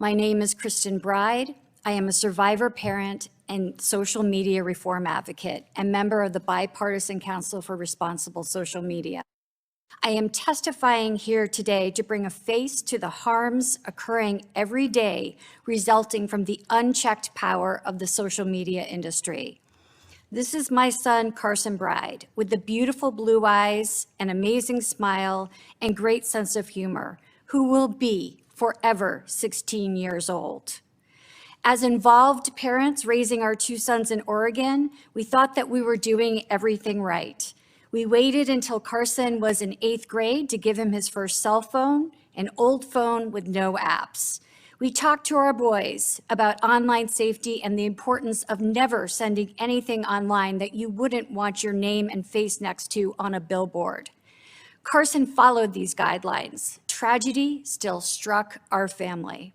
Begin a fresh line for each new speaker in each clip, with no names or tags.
My name is Kristen Bride. I am a survivor parent and social media reform advocate and member of the Bipartisan Council for Responsible Social Media. I am testifying here today to bring a face to the harms occurring every day resulting from the unchecked power of the social media industry. This is my son, Carson Bride, with the beautiful blue eyes, an amazing smile, and great sense of humor, who will be forever 16 years old. As involved parents raising our two sons in Oregon, we thought that we were doing everything right. We waited until Carson was in 8th grade to give him his first cell phone, an old phone with no apps. We talked to our boys about online safety and the importance of never sending anything online that you wouldn't want your name and face next to on a billboard. Carson followed these guidelines. Tragedy still struck our family.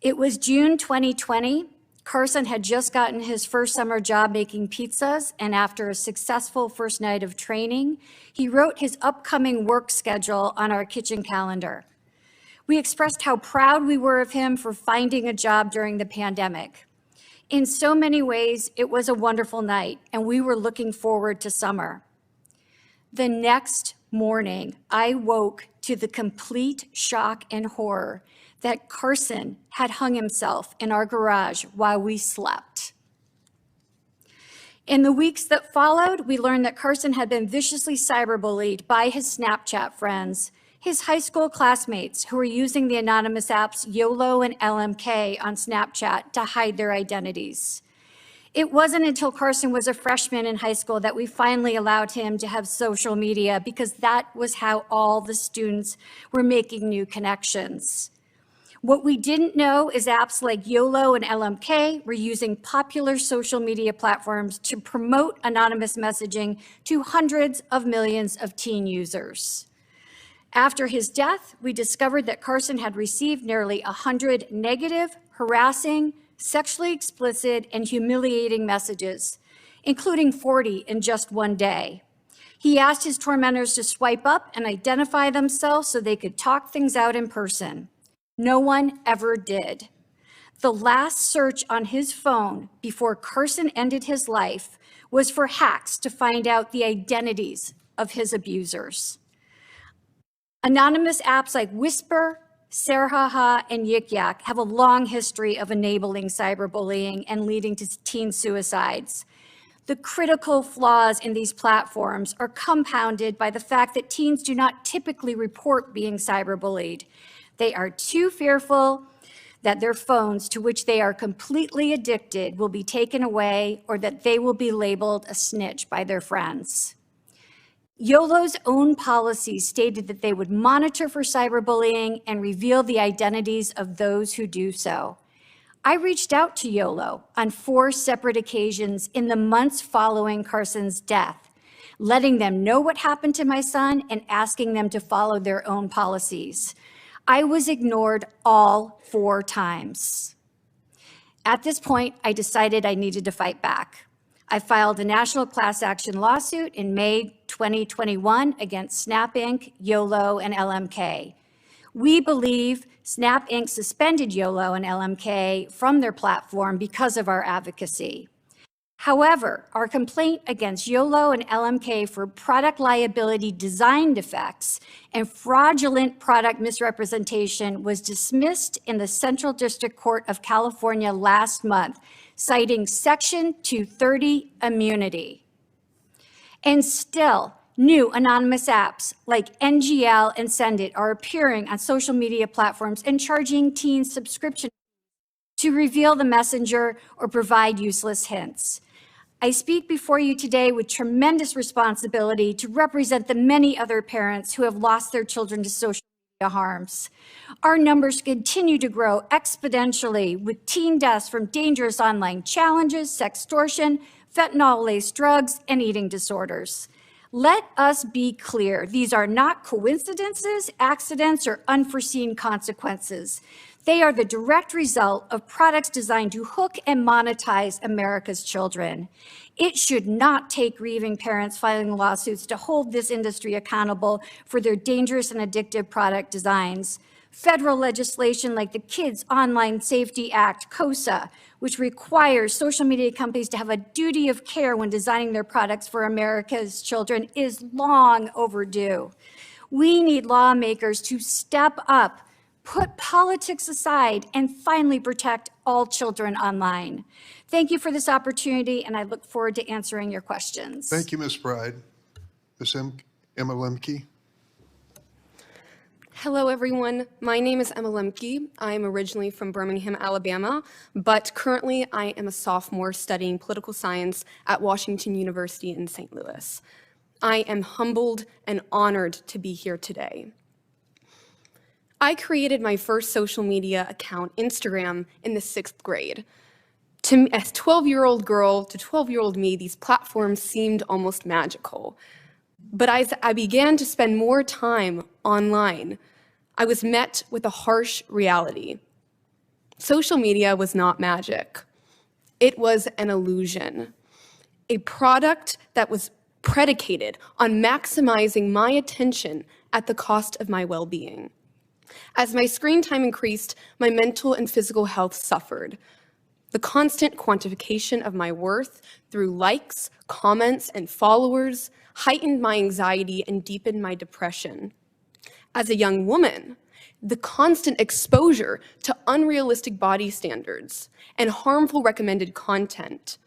It was June 2020. Carson had just gotten his first summer job making pizzas, and after a successful first night of training, he wrote his upcoming work schedule on our kitchen calendar. We expressed how proud we were of him for finding a job during the pandemic. In so many ways, it was a wonderful night, and we were looking forward to summer. The next morning, I woke to the complete shock and horror that Carson had hung himself in our garage while we slept. In the weeks that followed, we learned that Carson had been viciously cyberbullied by his Snapchat friends, his high school classmates who were using the anonymous apps YOLO and LMK on Snapchat to hide their identities. It wasn't until Carson was a freshman in high school that we finally allowed him to have social media, because that was how all the students were making new connections. What we didn't know is apps like YOLO and LMK were using popular social media platforms to promote anonymous messaging to hundreds of millions of teen users. After his death, we discovered that Carson had received nearly 100 negative, harassing, sexually explicit, and humiliating messages, including 40 in just one day. He asked his tormentors to swipe up and identify themselves so they could talk things out in person. No one ever did. The last search on his phone before Carson ended his life was for hacks to find out the identities of his abusers. Anonymous apps like Whisper, Sarhaha, and Yik Yak have a long history of enabling cyberbullying and leading to teen suicides. The critical flaws in these platforms are compounded by the fact that teens do not typically report being cyberbullied. They are too fearful that their phones, to which they are completely addicted, will be taken away, or that they will be labeled a snitch by their friends. YOLO's own policies stated that they would monitor for cyberbullying and reveal the identities of those who do so. I reached out to YOLO on 4 separate occasions in the months following Carson's death, letting them know what happened to my son and asking them to follow their own policies. I was ignored all 4 times. At this point, I decided I needed to fight back. I filed a national class action lawsuit in May 2021 against Snap Inc., YOLO, and LMK. We believe Snap Inc. suspended YOLO and LMK from their platform because of our advocacy. However, our complaint against YOLO and LMK for product liability design defects and fraudulent product misrepresentation was dismissed in the Central District Court of California last month, citing Section 230 immunity. And still, new anonymous apps like NGL and Send It are appearing on social media platforms and charging teens subscription to reveal the messenger or provide useless hints. I speak before you today with tremendous responsibility to represent the many other parents who have lost their children to social media harms. Our numbers continue to grow exponentially, with teen deaths from dangerous online challenges, sextortion, fentanyl-laced drugs, and eating disorders. Let us be clear, these are not coincidences, accidents, or unforeseen consequences. They are the direct result of products designed to hook and monetize America's children. It should not take grieving parents filing lawsuits to hold this industry accountable for their dangerous and addictive product designs. Federal legislation like the Kids Online Safety Act, KOSA, which requires social media companies to have a duty of care when designing their products for America's children, is long overdue. We need lawmakers to step up, put politics aside, and finally protect all children online. Thank you for this opportunity, and I look forward to answering your questions.
Thank you, Ms. Bride. Ms. Emma Lemke.
Hello, everyone. My name is Emma Lemke. I am originally from Birmingham, Alabama, but currently I am a sophomore studying political science at Washington University in St. Louis. I am humbled and honored to be here today. I created my first social media account, Instagram, in the 6th grade. To me, as a 12-year-old girl to 12-year-old me, these platforms seemed almost magical. But as I began to spend more time online, I was met with a harsh reality. Social media was not magic. It was an illusion, a product that was predicated on maximizing my attention at the cost of my well-being. As my screen time increased, my mental and physical health suffered. The constant quantification of my worth through likes, comments, and followers heightened my anxiety and deepened my depression. As a young woman, the constant exposure to unrealistic body standards and harmful recommended content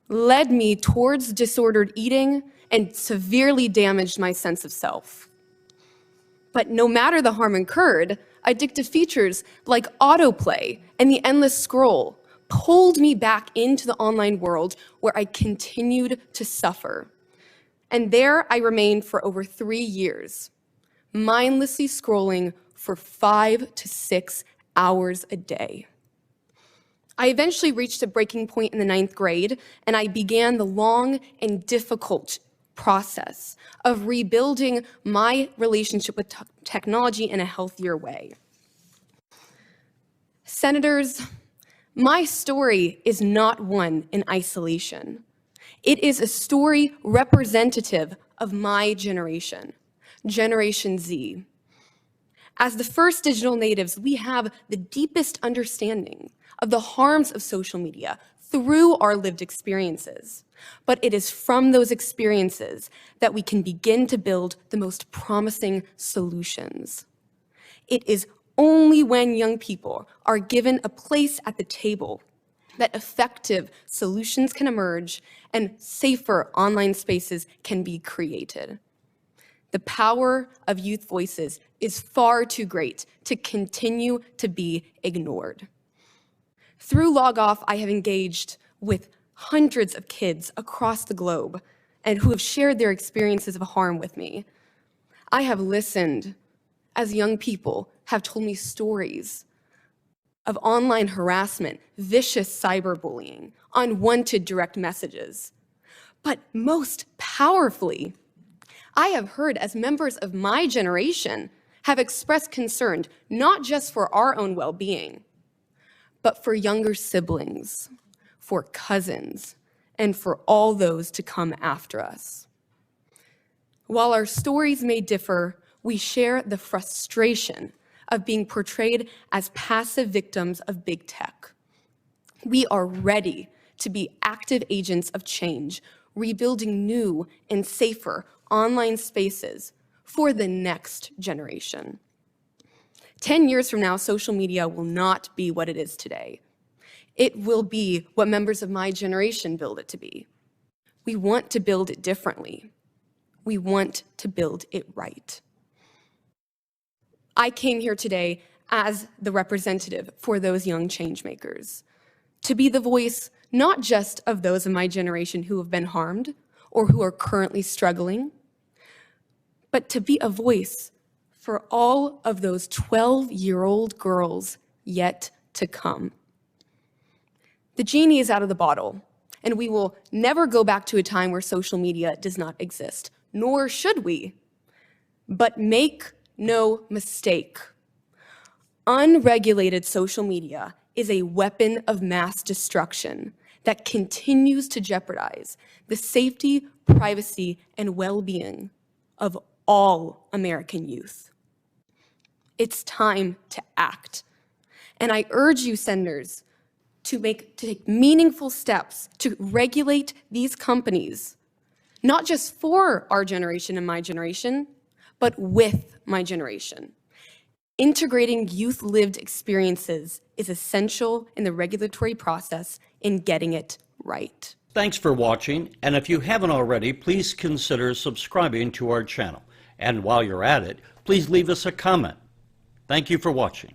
led me towards disordered eating and severely damaged my sense of self. But no matter the harm incurred, addictive features like autoplay and the endless scroll pulled me back into the online world where I continued to suffer. And there I remained for over 3 years, mindlessly scrolling for 5 to 6 hours a day. I eventually reached a breaking point in the 9th grade, and I began the long and difficult process of rebuilding my relationship with technology in a healthier way. Senators, my story is not one in isolation. It is a story representative of my generation, Generation Z. As the first digital natives, we have the deepest understanding of the harms of social media through our lived experiences. But it is from those experiences that we can begin to build the most promising solutions. It is only when young people are given a place at the table that effective solutions can emerge and safer online spaces can be created. The power of youth voices is far too great to continue to be ignored. Through LogOff, I have engaged with hundreds of kids across the globe and who have shared their experiences of harm with me. I have listened as young people have told me stories of online harassment, vicious cyberbullying, unwanted direct messages. But most powerfully, I have heard as members of my generation have expressed concern not just for our own well-being, but for younger siblings, for cousins, and for all those to come after us. While our stories may differ, we share the frustration of being portrayed as passive victims of big tech. We are ready to be active agents of change, rebuilding new and safer online spaces for the next generation. 10 years from now, social media will not be what it is today. It will be what members of my generation build it to be. We want to build it differently. We want to build it right. I came here today as the representative for those young changemakers, to be the voice not just of those of my generation who have been harmed or who are currently struggling, but to be a voice for all of those 12-year-old girls yet to come. The genie is out of the bottle, and we will never go back to a time where social media does not exist, nor should we. But make no mistake, unregulated social media is a weapon of mass destruction that continues to jeopardize the safety, privacy, and well-being of all American youth. It's time to act. And I urge you, senators, to take meaningful steps to regulate these companies, not just for our generation and my generation, but with my generation. Integrating youth lived experiences is essential in the regulatory process in getting it right.
Thanks for watching, and if you haven't already, please consider subscribing to our channel. And while you're at it, please leave us a comment. Thank you for watching.